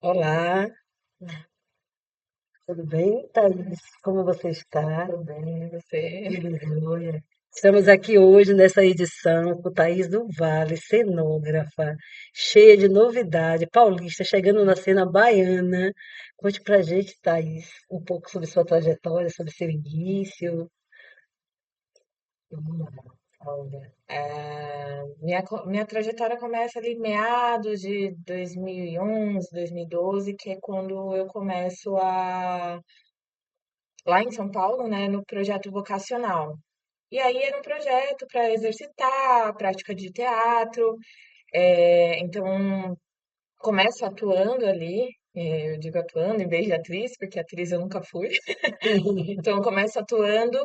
Olá, tudo bem, Thaís? Como você está? Tudo bem, e você? Tudo jóia. Estamos aqui hoje nessa edição com Thaís do Vale, cenógrafa, cheia de novidade, paulista, chegando na cena baiana. Conte pra gente, Thaís, um pouco sobre sua trajetória, sobre seu início. Vamos lá. Olha, minha trajetória começa ali meados de 2011, 2012, que é quando eu começo lá em São Paulo, né, no projeto vocacional. E aí era um projeto para exercitar a prática de teatro, então começo atuando ali, eu digo atuando em vez de atriz, porque atriz eu nunca fui. Então, eu começo atuando,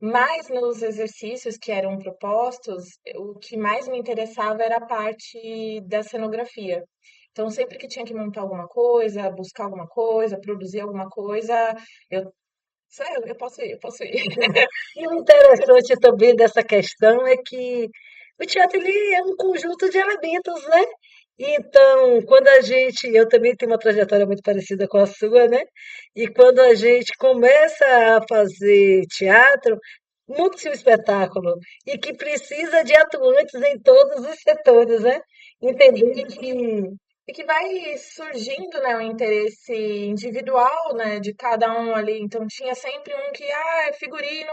mas nos exercícios que eram propostos, o que mais me interessava era a parte da cenografia. Então, sempre que tinha que montar alguma coisa, buscar alguma coisa, produzir alguma coisa, eu, eu posso ir, eu posso ir. E o interessante também dessa questão é que o teatro ele é um conjunto de elementos, né? Então, quando a gente, eu também tenho uma trajetória muito parecida com a sua, né? E quando a gente começa a fazer teatro, monta-se um espetáculo e que precisa de atuantes em todos os setores, né? E Entender que que E que vai surgindo, né, o interesse individual, né, de cada um ali. Então tinha sempre um que, figurino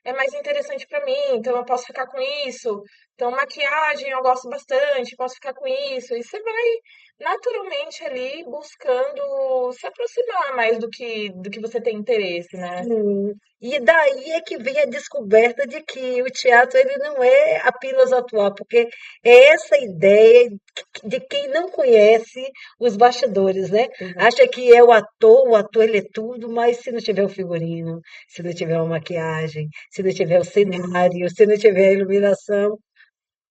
é mais interessante para mim, então eu posso ficar com isso. Então maquiagem eu gosto bastante, posso ficar com isso. E você vai naturalmente ali buscando se aproximar mais do que você tem interesse, né? sim. E daí é que vem a descoberta de que o teatro ele não é apenas atuar, porque é essa ideia de quem não conhece os bastidores, né? Acha que é o ator ele é tudo, mas se não tiver o figurino, se não tiver uma maquiagem, se não tiver o cenário, se não tiver a iluminação,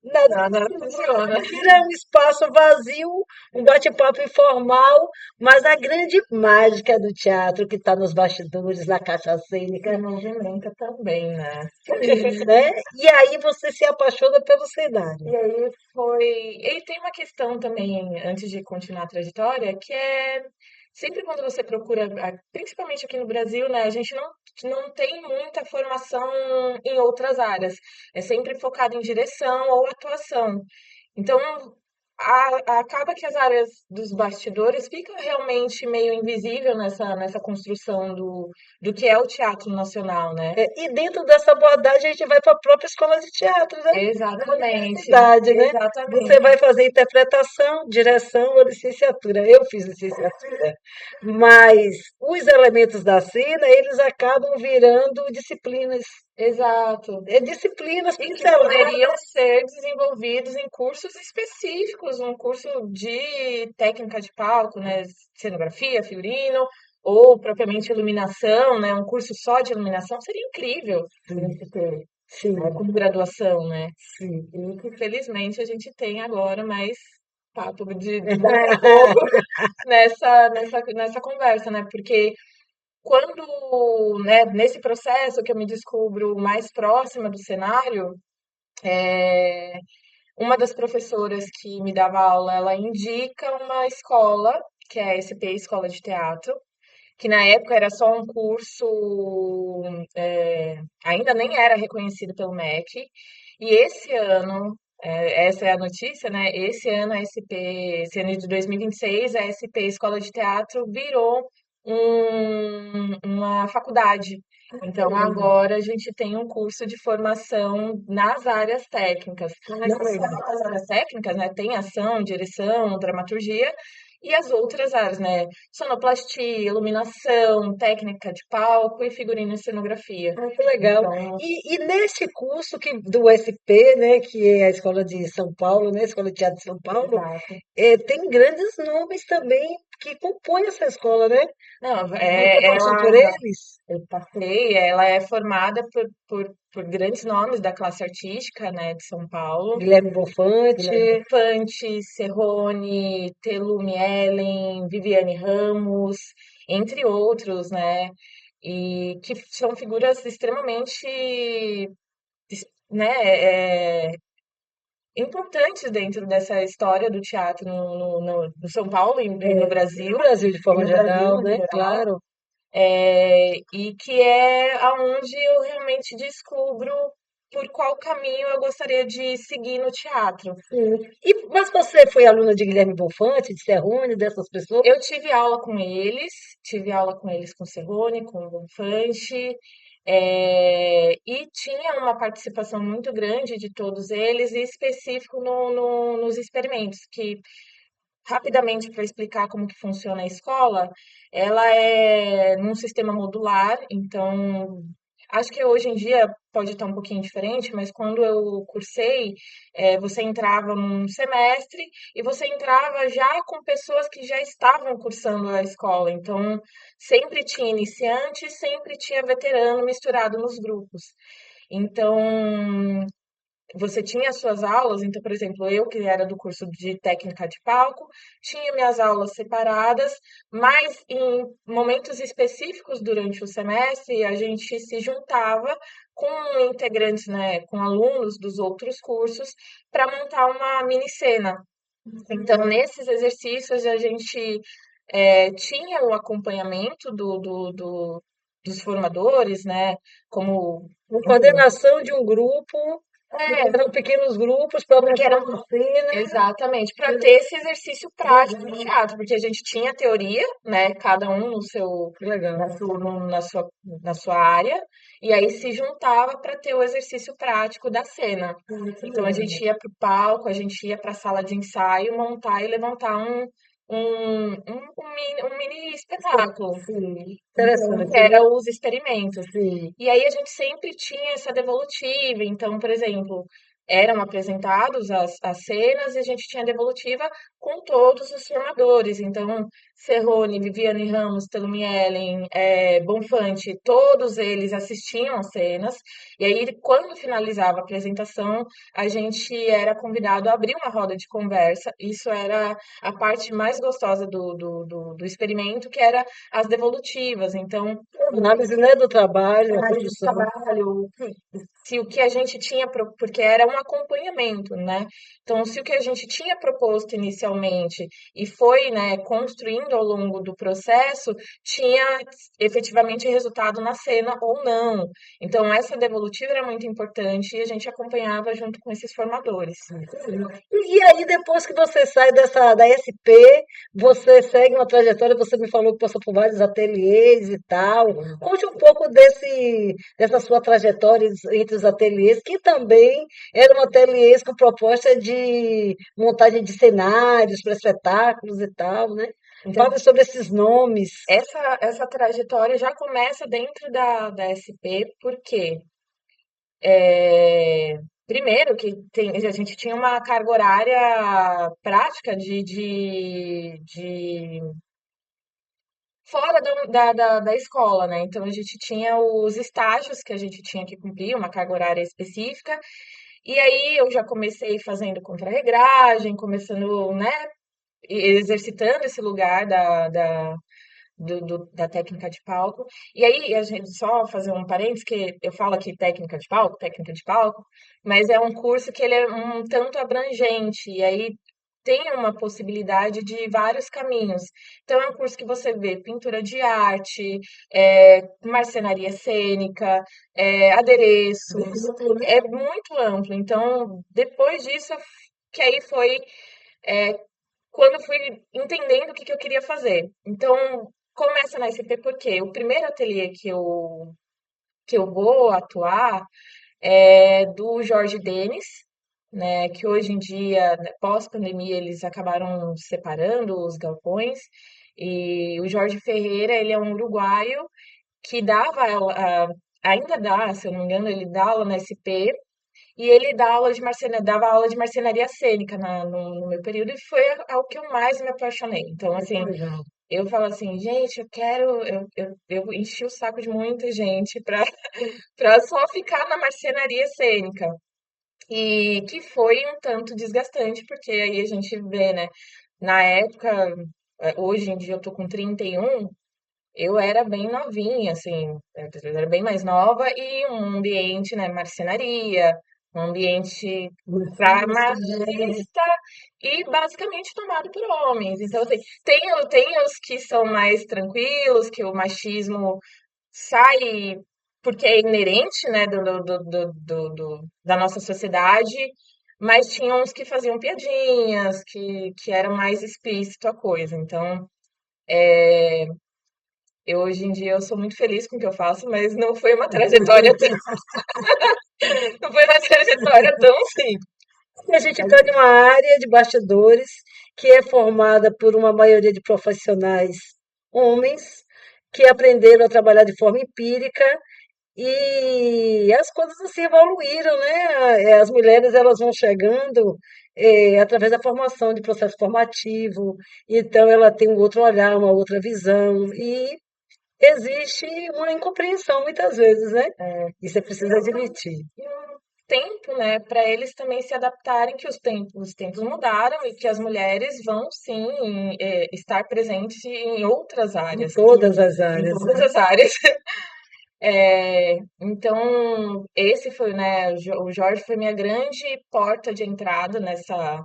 nada Nada funciona, funciona. vira um espaço vazio, um bate-papo informal, mas a grande mágica do teatro que está nos bastidores, na caixa Se cênica, movimenta também, né? sim, né? E aí você se apaixona pelo cenário. E aí foi. E tem uma questão também, antes de continuar a trajetória, que é sempre quando você procura, principalmente aqui no Brasil, né, a gente não tem muita formação em outras áreas. É sempre focado em direção ou atuação. Então, acaba que as áreas dos bastidores ficam realmente meio invisível nessa construção do que é o teatro nacional, né? É, e dentro dessa abordagem a gente vai para a própria escola de teatro, né? Na Exatamente, universidade, né? Você exatamente. vai fazer interpretação, direção ou licenciatura. Eu fiz licenciatura, mas os elementos da cena, eles acabam virando disciplinas. Exato. É disciplinas E que pinceladas. poderiam ser desenvolvidos em cursos específicos, um curso de técnica de palco, né, cenografia, figurino, ou propriamente iluminação, né, um curso só de iluminação seria incrível a Sim, gente ter, sim, como graduação, né? sim. E que felizmente a gente tem agora mais papo de daqui a pouco nessa conversa, né? Porque quando, né, nesse processo que eu me descubro mais próxima do cenário, é, uma das professoras que me dava aula, ela indica uma escola, que é a SP Escola de Teatro, que na época era só um curso, ainda nem era reconhecido pelo MEC, e esse ano, essa é a notícia, né? Esse ano a SP, esse ano de 2026, a SP Escola de Teatro virou uma faculdade. Então agora a gente tem um curso de formação nas áreas técnicas. Ai, Não que só legal. nas áreas técnicas, né? Tem ação, direção, dramaturgia, e as outras áreas, né? Sonoplastia, iluminação, técnica de palco e figurino e cenografia. Ah, que legal. Então, E nesse curso que, do SP, né, que é a Escola de São Paulo, né, Escola de Teatro de São Paulo, exato. tem grandes nomes também que compõem essa escola, né? Não, Você passou por eles? eu passei, ela é formada por grandes nomes da classe artística, né, de São Paulo. Guilherme Guilherme Bonfante. Infante, Serrone, Telumi Ellen, Viviane Ramos, entre outros, né? E que são figuras extremamente, né, importantes dentro dessa história do teatro no São Paulo e no E no Brasil, Brasil, de e forma no Brasil geral, em né? geral, Claro. e que é aonde eu realmente descubro por qual caminho eu gostaria de seguir no teatro. Sim. Mas você foi aluna de Guilherme Bonfante, de Serrone, dessas pessoas? Eu tive aula com eles com Serrone, com o Bonfante, e tinha uma participação muito grande de todos eles, e específico nos experimentos, que rapidamente para explicar como que funciona a escola, ela é num sistema modular, então acho que hoje em dia pode estar um pouquinho diferente, mas quando eu cursei, você entrava num semestre e você entrava já com pessoas que já estavam cursando a escola, então sempre tinha iniciante, sempre tinha veterano misturado nos grupos. Então, você tinha as suas aulas, então, por exemplo, eu que era do curso de técnica de palco, tinha minhas aulas separadas, mas em momentos específicos durante o semestre, a gente se juntava com integrantes, né, com alunos dos outros cursos, para montar uma mini cena. Então, nesses exercícios, a gente tinha o acompanhamento dos formadores, né, como, Uma enfim, coordenação de um grupo, é, eram pequenos grupos para porque montar era uma cena. exatamente, para ter esse exercício prático do teatro, porque a gente tinha teoria, né, cada um no seu Que legal. na sua no na sua área, e aí se juntava para ter o exercício prático da cena. Que Então a legal. gente ia para o palco, a gente ia para a sala de ensaio, montar e levantar um mini espetáculo. Sim, Então, que interessante, era né? os experimentos. Sim. E aí a gente sempre tinha essa devolutiva. Então, por exemplo, eram apresentados as cenas e a gente tinha devolutiva com todos os formadores. Então, Serrone, Viviane Ramos, Telumielen, Bonfante, todos eles assistiam às cenas. E aí, quando finalizava a apresentação, a gente era convidado a abrir uma roda de conversa. Isso era a parte mais gostosa do experimento, que era as devolutivas. Então, Análise, né, do trabalho, a análise de produção. trabalho, se o que a gente tinha, porque era um acompanhamento, né? Então, se o que a gente tinha proposto inicialmente e foi, né, construindo ao longo do processo, tinha efetivamente resultado na cena ou não. Então, essa devolutiva era muito importante e a gente acompanhava junto com esses formadores. E aí, depois que você sai da SP, você segue uma trajetória, você me falou que passou por vários ateliês e tal. Conte um pouco dessa sua trajetória entre os ateliês, que também eram ateliês com proposta de montagem de cenários para espetáculos e tal, né? Então, Fala sobre esses nomes. essa trajetória já começa dentro da SP, porque primeiro que a gente tinha uma carga horária prática de fora da escola, né? Então a gente tinha os estágios que a gente tinha que cumprir, uma carga horária específica, e aí eu já comecei fazendo contra-regragem, começando, né, exercitando esse lugar da técnica de palco. E aí, a gente só fazer um parênteses, que eu falo aqui técnica de palco, mas é um curso que ele é um tanto abrangente, e aí tem uma possibilidade de vários caminhos. Então, é um curso que você vê pintura de arte, marcenaria cênica, adereços, é muito amplo. Então, depois disso, que aí foi é, quando eu fui entendendo o que eu queria fazer. Então, começa na SP porque o primeiro ateliê que eu vou atuar é do Jorge Denis, né, que hoje em dia, né, pós-pandemia, eles acabaram separando os galpões, e o Jorge Ferreira, ele é um uruguaio que ainda dá, se eu não me engano, ele dá aula na SP, e ele dava aula de marcenaria cênica no meu período e foi ao que eu mais me apaixonei. Então, Que assim, legal. eu falo assim, gente, eu quero. Eu enchi o saco de muita gente para para só ficar na marcenaria cênica. E que foi um tanto desgastante, porque aí a gente vê, né? Na época, hoje em dia eu tô com 31, eu era bem novinha, assim, eu era bem mais nova e um ambiente, né, marcenaria, um ambiente Machista, né? machista e basicamente tomado por homens. Então, assim, tem os que são mais tranquilos, que o machismo sai porque é inerente, né, da nossa sociedade, mas tinha uns que faziam piadinhas, que era mais explícito a coisa. Então, eu hoje em dia eu sou muito feliz com o que eu faço, mas não foi uma trajetória tão, não foi uma trajetória tão simples. E a gente está em uma área de bastidores que é formada por uma maioria de profissionais homens que aprenderam a trabalhar de forma empírica e as coisas assim evoluíram, né? As mulheres elas vão chegando através da formação, de processo formativo, então ela tem um outro olhar, uma outra visão e existe uma incompreensão muitas vezes, né? Isso é preciso admitir. E um tempo, né, para eles também se adaptarem que os tempos mudaram e que as mulheres vão sim estar presentes em outras Em áreas, todas as em áreas, todas as áreas. Então, esse foi, né, o Jorge foi minha grande porta de entrada nessa,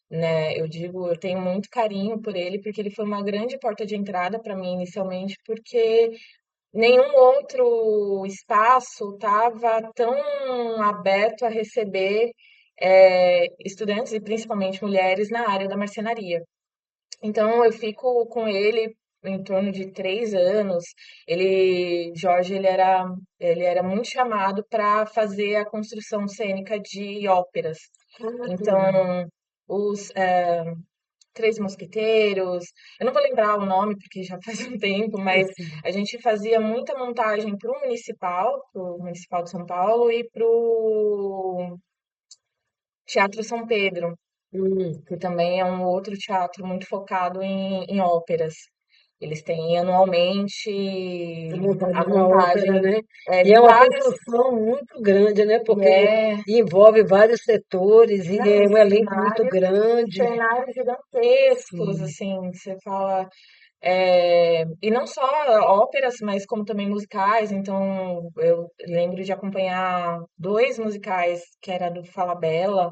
né, eu digo, eu tenho muito carinho por ele, porque ele foi uma grande porta de entrada para mim inicialmente, porque nenhum outro espaço estava tão aberto a receber estudantes e principalmente mulheres na área da marcenaria. Então eu fico com ele em torno de 3 anos. Jorge, ele era muito chamado para fazer a construção cênica de óperas. Então, os Três Mosqueteiros, eu não vou lembrar o nome porque já faz um tempo, mas a gente fazia muita montagem para o Municipal de São Paulo e para o Teatro São Pedro, que também é um outro teatro muito focado em óperas. Eles têm anualmente a montagem a de uma ópera, montagem né? E de é uma vários, construção muito grande, né? e Porque envolve vários setores e não, é um elenco muito grande. cenários gigantescos, Sim. assim, você fala. E não só óperas, mas como também musicais. Então, eu lembro de acompanhar dois musicais, que era do Falabella,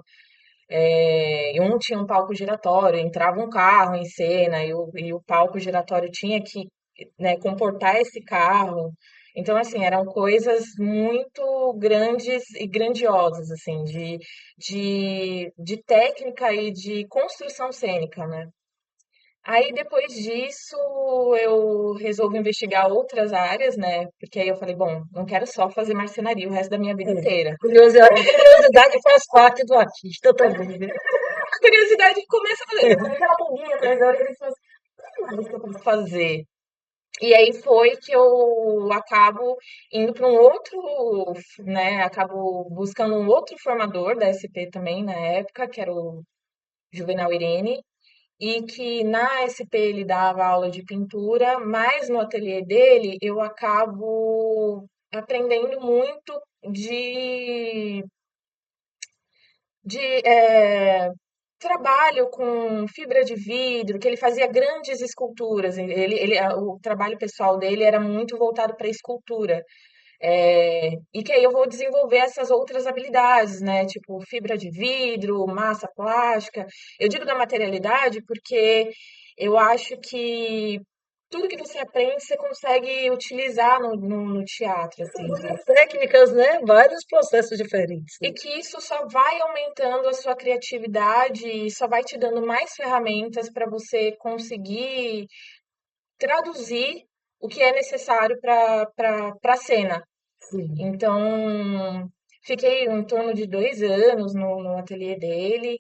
e um tinha um palco giratório, entrava um carro em cena e o palco giratório tinha que, né, comportar esse carro. Então, assim, eram coisas muito grandes e grandiosas, assim, de técnica e de construção cênica, né? Aí, depois disso, eu resolvi investigar outras áreas, né? Porque aí eu falei, bom, não quero só fazer marcenaria o resto da minha vida inteira. Curiosidade faz parte do artista também, né? A curiosidade começa a fazer aquela pulguinha atrás da orelha e fala assim, "O que mais que eu posso fazer?" E aí foi que eu acabo indo para um outro, né? Acabo buscando um outro formador da SP também na época, que era o Juvenal Irene, e que na SP ele dava aula de pintura, mas no ateliê dele eu acabo aprendendo muito de, de trabalho com fibra de vidro, que ele fazia grandes esculturas. O trabalho pessoal dele era muito voltado para escultura. E que aí eu vou desenvolver essas outras habilidades, né? Tipo fibra de vidro, massa plástica. Eu digo da materialidade porque eu acho que tudo que você aprende você consegue utilizar no teatro, assim, Várias técnicas, né? Vários processos diferentes, e né? que isso só vai aumentando a sua criatividade e só vai te dando mais ferramentas para você conseguir traduzir o que é necessário para a cena. Sim. Então, fiquei em torno de 2 anos no ateliê dele.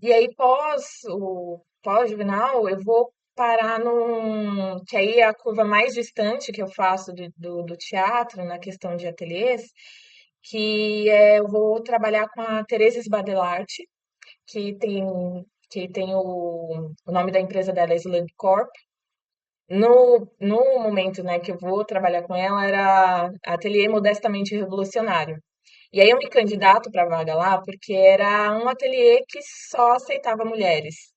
E aí, pós-juvenal, eu vou parar que aí é a curva mais distante que eu faço do teatro, na questão de ateliês, eu vou trabalhar com a Teresa Sbadelart, que tem, que tem o nome da empresa dela é Slug Corp. No momento, né, que eu vou trabalhar com ela, era ateliê modestamente revolucionário. E aí eu me candidato para a vaga lá porque era um ateliê que só aceitava mulheres.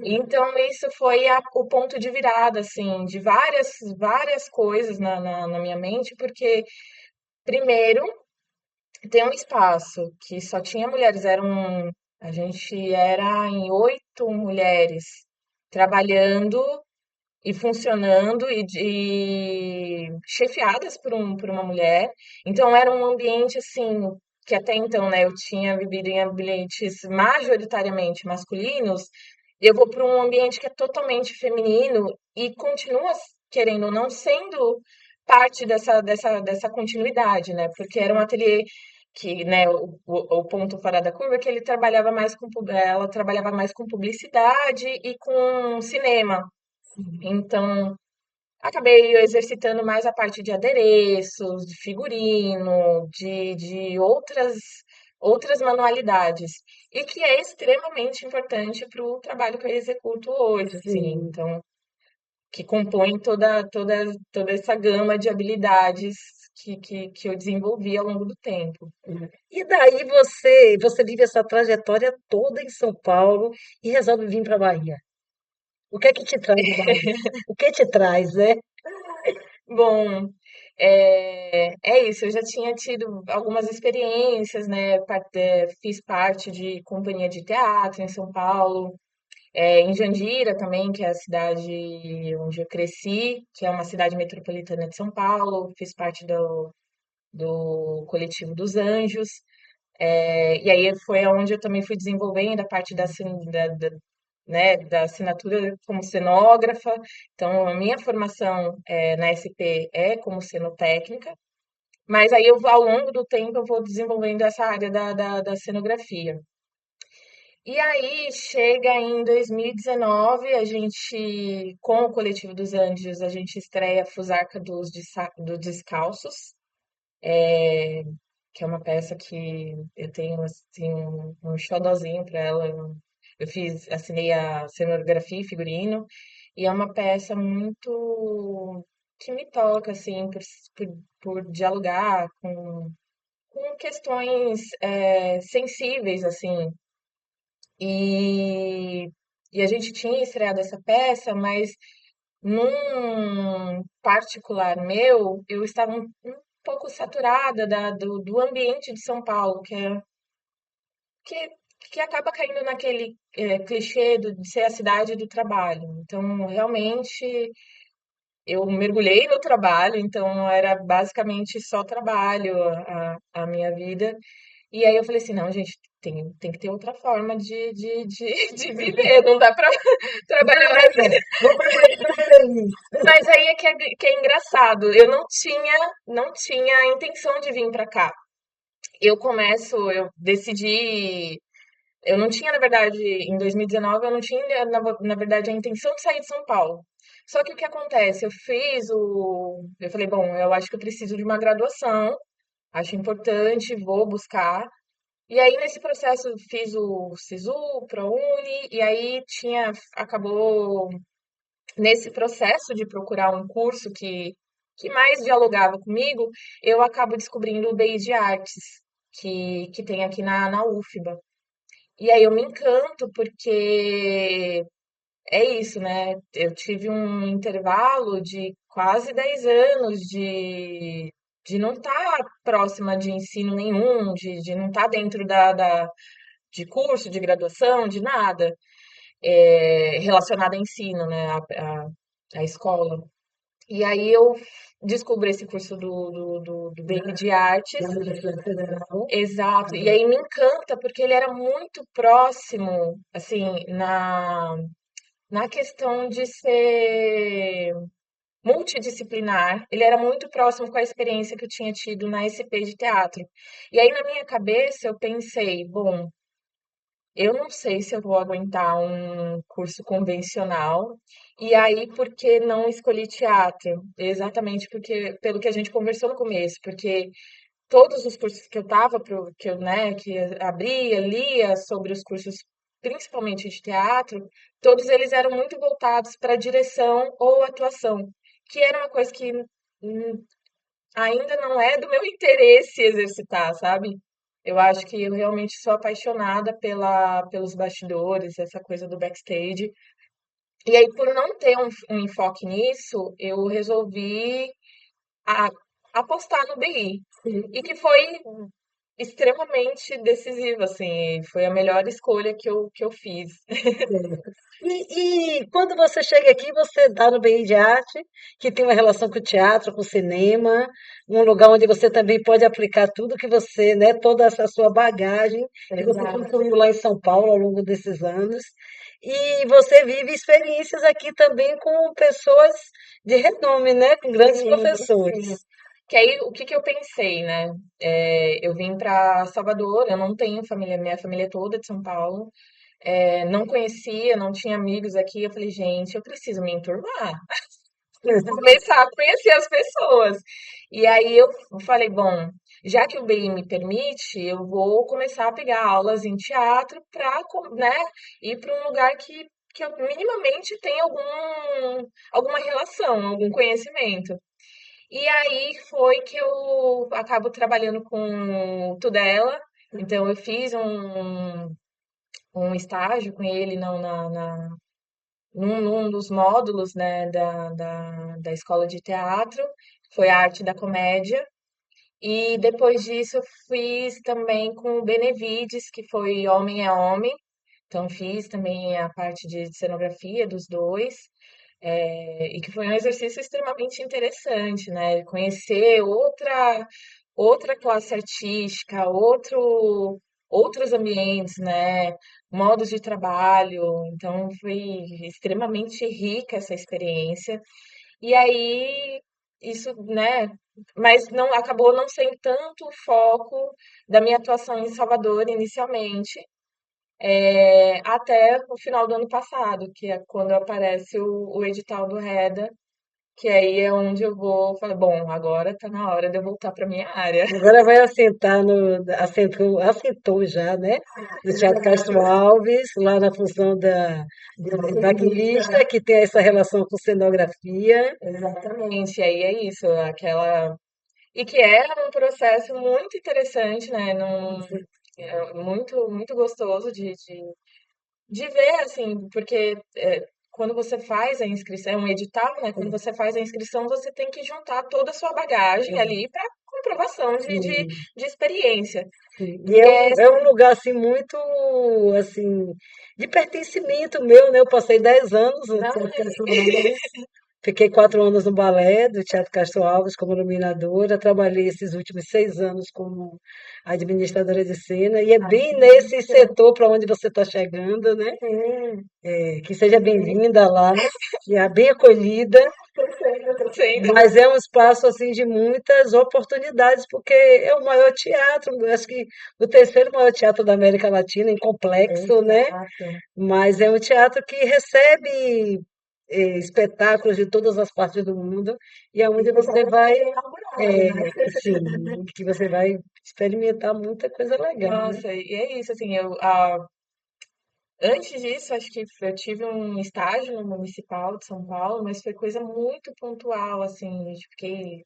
Então isso foi o ponto de virada, assim, de várias coisas na minha mente, porque primeiro tem um espaço que só tinha mulheres, a gente era em 8 mulheres trabalhando e funcionando chefiadas por uma mulher. Então era um ambiente assim que até então, né, eu tinha vivido em ambientes majoritariamente masculinos, e eu vou para um ambiente que é totalmente feminino e continua, querendo ou não, sendo parte dessa continuidade, né? Porque era um ateliê que, né, o ponto fora da curva é que ele trabalhava mais ela trabalhava mais com publicidade e com cinema. Então, acabei exercitando mais a parte de adereços, de figurino, de outras manualidades, e que é extremamente importante para o trabalho que eu executo hoje, assim. Sim. Então, que compõe toda essa gama de habilidades que eu desenvolvi ao longo do tempo. E daí você vive essa trajetória toda em São Paulo e resolve vir para a Bahia. O que é que te traz a Bahia? O que te traz, né? Bom, é isso. Eu já tinha tido algumas experiências, né? Fiz parte de companhia de teatro em São Paulo, em Jandira também, que é a cidade onde eu cresci, que é uma cidade metropolitana de São Paulo. Fiz parte do coletivo dos Anjos. E aí foi onde eu também fui desenvolvendo a parte né, da assinatura como cenógrafa. Então, a minha formação na SP é como cenotécnica, mas aí ao longo do tempo eu vou desenvolvendo essa área da cenografia. E aí chega em 2019, a gente, com o Coletivo dos Anjos, a gente estreia a Fusarca dos Descalços, que é uma peça que eu tenho assim um xodózinho para ela. Assinei a cenografia e figurino, e é uma peça muito que me toca assim por dialogar com questões sensíveis assim. E, e a gente tinha estreado essa peça, mas num particular meu, eu estava um pouco saturada do ambiente de São Paulo, que, que acaba caindo naquele clichê de ser a cidade do trabalho. Então, realmente, eu mergulhei no trabalho, então era basicamente só trabalho a minha vida. E aí eu falei assim, não, gente, tem que ter outra forma de viver, não dá para trabalhar Não, vou para Bahia para ser feliz. mas aí que é engraçado. Eu não tinha a intenção de vir para cá. Eu decidi, eu não tinha, na verdade, em 2019, eu não tinha, na verdade, a intenção de sair de São Paulo. Só que o que acontece? Eu falei, bom, eu acho que eu preciso de uma graduação, acho importante, vou buscar. E aí, nesse processo, fiz o SISU, o ProUni, e aí acabou nesse processo de procurar um curso que mais dialogava comigo, eu acabo descobrindo o BI de Artes, que tem aqui na UFBA. E aí eu me encanto porque é isso, né? Eu tive um intervalo de quase 10 anos de não estar próxima de ensino nenhum, de não estar dentro de curso, de graduação, de nada relacionado a ensino, né? A escola. E aí eu descubro esse curso do BI de Artes, Da Universidade Federal. exato, e aí me encanta porque ele era muito próximo, assim, na questão de ser multidisciplinar, ele era muito próximo com a experiência que eu tinha tido na SP de teatro. E aí na minha cabeça eu pensei, bom, eu não sei se eu vou aguentar um curso convencional. E aí, por que não escolhi teatro? Exatamente porque, pelo que a gente conversou no começo, porque todos os cursos que eu tava, que eu, né, que abria, lia sobre os cursos, principalmente de teatro, todos eles eram muito voltados para direção ou atuação, que era uma coisa que ainda não é do meu interesse exercitar, sabe? Eu acho que eu realmente sou apaixonada pelos bastidores, essa coisa do backstage. E aí, por não ter um enfoque nisso, eu resolvi a- apostar no BI. E que foi extremamente decisivo, assim, foi a melhor escolha que eu fiz. Certo. E quando você chega aqui, você está no BI de Arte, que tem uma relação com o teatro, com o cinema, um lugar onde você também pode aplicar tudo que você, né, toda essa sua bagagem que você Exato. construiu lá em São Paulo ao longo desses anos. E você vive experiências aqui também com pessoas de renome, né, com grandes Sim, sim. professores. Que aí, o que que eu pensei, né? Eu vim para Salvador, eu não tenho família, minha família é toda de São Paulo. Não conhecia, não tinha amigos aqui. Eu falei, gente, eu preciso me enturmar, começar a conhecer as pessoas. E aí eu falei, bom, já que o BI me permite, eu vou começar a pegar aulas em teatro para, né, ir para um lugar que eu minimamente tenha alguma relação, algum conhecimento. E aí foi que eu acabo trabalhando com Tudela. Então eu fiz um estágio com ele num dos módulos, né, da escola de teatro, foi a arte da comédia. E depois disso eu fiz também com o Benevides, que foi Homem é Homem. Então fiz também a parte de cenografia dos dois. E que foi um exercício extremamente interessante, né? Conhecer outra classe artística, outros ambientes, né? Modos de trabalho. Então foi extremamente rica essa experiência. E aí isso, né? Mas não acabou não sendo tanto o foco da minha atuação em Salvador inicialmente, até o final do ano passado, que é quando aparece o edital do REDA, que aí é onde eu vou falar, bom, agora tá na hora de eu voltar para minha área. Agora vai assentar no, assentou já, né? No Teatro Castro Alves, lá na função da maquinista, que tem essa relação com cenografia. Exatamente, e aí é isso, aquela. E que é um processo muito interessante, né? Muito, muito gostoso de ver, assim, porque quando você faz a inscrição, é um edital, né? Quando você faz a inscrição, você tem que juntar toda a sua bagagem ali para comprovação Sim, de experiência. sim. E E é, é um lugar assim muito assim de pertencimento meu, né? Eu passei 10 anos no não, Teatro Castro Alves, fiquei 4 anos no balé do Teatro Castro Alves como iluminadora, trabalhei esses últimos 6 anos como administradora de cena, e é bem nesse setor para onde você está chegando, né? sim, Que seja bem-vinda lá, que é bem acolhida, tô sendo. mas é um espaço assim de muitas oportunidades, porque é o maior teatro, eu acho que o terceiro maior teatro da América Latina, em complexo, né? Exato. Mas é um teatro que recebe espetáculos de todas as partes do mundo e é E onde que você acabou de vai, ser inaugurado, né? sim, que você vai experimentar muita coisa legal, né? Nossa, e é isso, assim, antes disso, acho que eu tive um estágio no Municipal de São Paulo, mas foi coisa muito pontual, assim, eu fiquei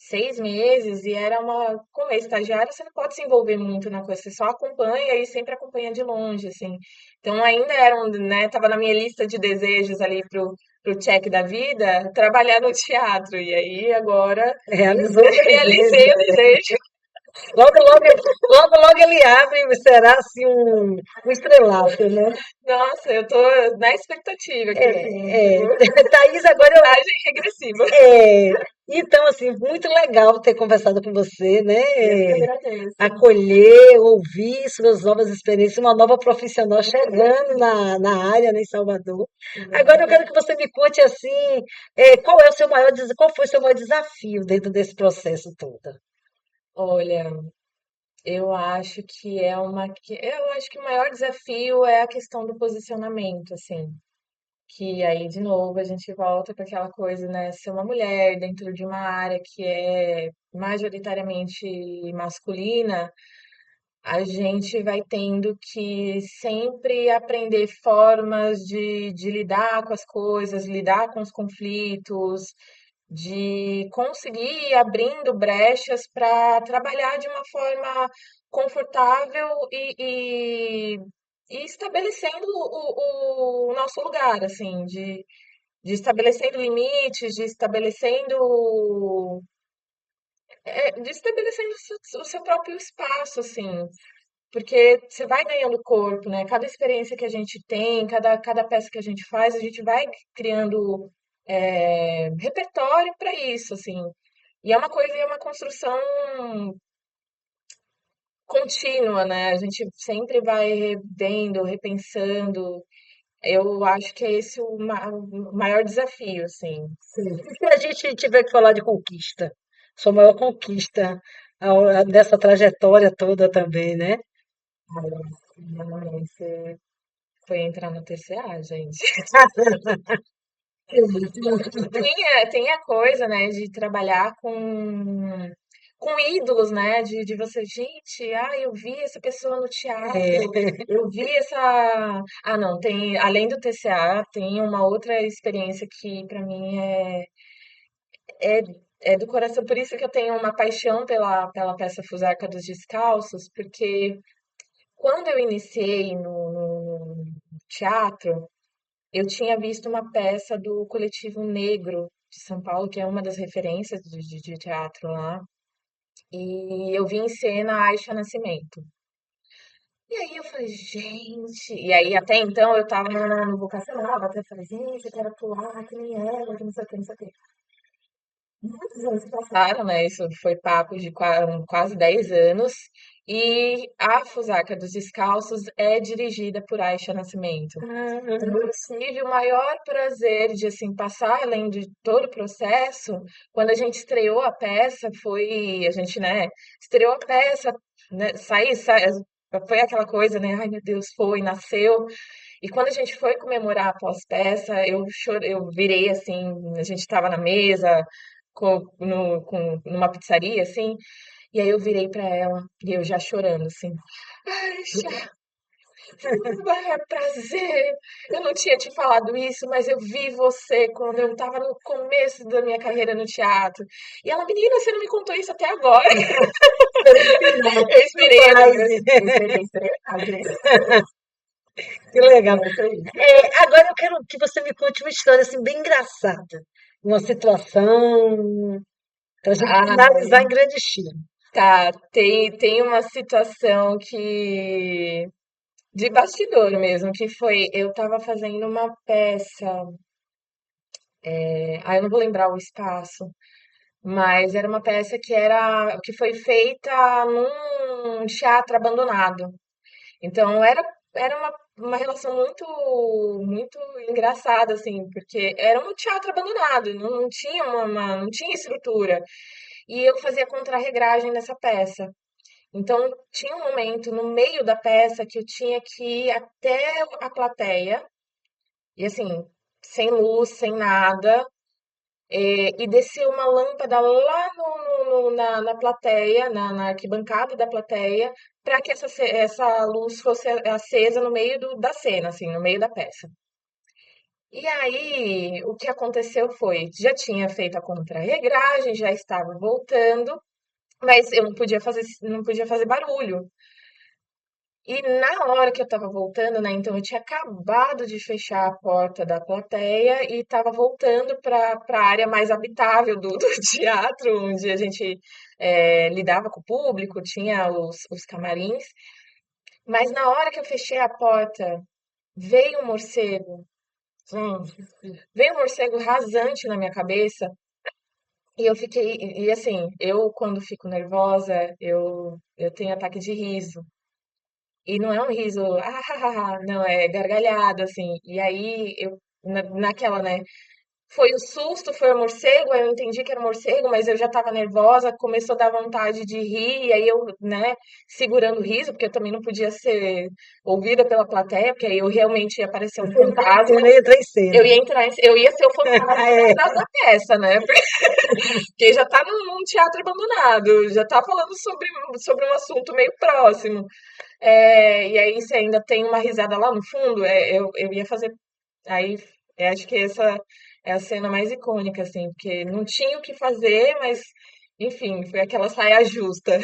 6 meses e era uma. Como é estagiário, você não pode se envolver muito na coisa, você só acompanha e sempre acompanha de longe, assim. Então ainda era um, né, tava na minha lista de desejos ali pro check da vida, trabalhar no teatro. E aí agora Realizou o desejo. realizei o desejo. Logo, logo, logo, logo ele abre e será assim um estrelato, né? Nossa, eu tô na expectativa aqui, assim, tipo, É, Thaís, agora contagem regressiva. é, então, assim, muito legal ter conversado com você, né? Eu que agradeço. Acolher, ouvir suas novas experiências, uma nova profissional chegando na área, né, em Salvador. Agora eu quero que você me conte assim, qual foi o seu maior desafio dentro desse processo todo? Olha, eu acho que o maior desafio é a questão do posicionamento, assim, que aí de novo a gente volta para aquela coisa, né, ser uma mulher dentro de uma área que é majoritariamente masculina, a gente vai tendo que sempre aprender formas de lidar com as coisas, lidar com os conflitos, de conseguir ir abrindo brechas para trabalhar de uma forma confortável e estabelecendo o nosso lugar, assim, de estabelecendo limites, de estabelecendo de estabelecendo o seu próprio espaço, assim, porque você vai ganhando corpo, né? Cada experiência que a gente tem, cada peça que a gente faz, a gente vai criando repertório para isso, assim. E é uma coisa, é uma construção contínua, né? A gente sempre vai revendo, repensando. Eu acho que é esse o maior desafio, assim. Sim. E se a gente tiver que falar de conquista, sua maior conquista nessa trajetória toda também, né? Ai, você foi entrar no TCA, gente. Tem a coisa, né, de trabalhar com ídolos, né, de você, gente, eu vi essa pessoa no É, teatro, eu vi essa. Ah, não, tem, além do TCA, tem uma outra experiência que para mim é, é do coração, por isso que eu tenho uma paixão pela peça Fusarca dos Descalços, porque quando eu iniciei no teatro, eu tinha visto uma peça do Coletivo Negro de São Paulo, que é uma das referências de teatro lá, e eu vi em cena a Aisha Nascimento. E aí eu falei, gente. E aí até então eu tava no vocacional, até falei, gente, eu quero atuar que nem ela, que não sei o que, não sei o que. Muitos anos se passaram, né? Isso foi papo de quase 10 anos. E a Fusarca dos Descalços é dirigida por Aisha Nascimento. ah, Eu tive o maior prazer de, assim, passar além de todo o processo. Quando a gente estreou a peça, a gente, né, estreou a peça, né, foi aquela coisa, né, ai meu Deus, foi, nasceu. E quando a gente foi comemorar a pós-peça, eu chorei, eu virei, assim, a gente estava na mesa, numa pizzaria, assim, e aí eu virei para ela, e eu já chorando, assim, ai, é prazer. Eu não tinha te falado isso, mas eu vi você quando eu estava no começo da minha carreira no teatro. E ela, menina, você não me contou isso até agora. pelo final, Eu esperei, surprise. eu esperei a gente. Que legal. É isso aí. Agora eu quero que você me conte uma história assim bem engraçada, uma situação para a gente Ah, finalizar em grande estilo. tá. Tem uma situação que. De bastidor mesmo, que foi. Eu tava fazendo uma peça. Eu não vou lembrar o espaço. Mas era uma peça que foi feita num teatro abandonado. Então era uma relação muito engraçada, assim, porque era um teatro abandonado, não tinha não tinha estrutura. E eu fazia contrarregragem nessa peça. Então tinha um momento no meio da peça que eu tinha que ir até a plateia, e assim, sem luz, sem nada, e descer uma lâmpada lá na plateia, na arquibancada da plateia, para que essa luz fosse acesa no meio da cena, assim, no meio da peça. E aí, o que aconteceu foi, já tinha feito a contrarregragem, já estava voltando, mas eu não podia fazer barulho. E na hora que eu estava voltando, né, então eu tinha acabado de fechar a porta da plateia e estava voltando para a área mais habitável do teatro, onde a gente lidava com o público, tinha os camarins. Mas na hora que eu fechei a porta, veio um morcego, veio um morcego rasante na minha cabeça e eu fiquei, assim, eu quando fico nervosa, eu tenho ataque de riso. E não é um riso, não, é gargalhada, assim. E aí, naquela, né? Foi o susto, foi o morcego, aí eu entendi que era o morcego, mas eu já tava nervosa, começou a dar vontade de rir, e aí eu, né, segurando o riso, porque eu também não podia ser ouvida pela plateia, porque aí eu realmente ia parecer um fantasma, Você nem entra em cena. eu ia ser o fantasma É, da peça, né? Porque já tá num teatro abandonado, já tá falando sobre um assunto meio próximo. E aí você ainda tem uma risada lá no fundo, eu ia fazer. Aí acho que essa é a cena mais icônica, assim, porque não tinha o que fazer, mas enfim, foi aquela saia justa.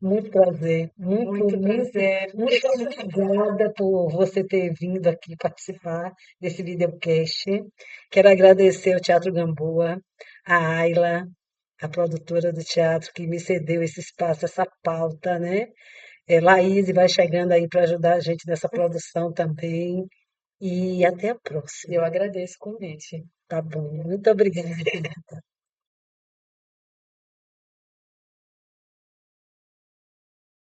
muito prazer, Muito prazer. muito obrigada por você ter vindo aqui participar desse videocast. Quero agradecer ao Teatro Gamboa, a Ayla, a produtora do teatro, que me cedeu esse espaço, essa pauta, né? Laís vai chegando aí para ajudar a gente nessa produção também. E até a próxima. Eu agradeço o convite. Tá bom. Muito obrigada.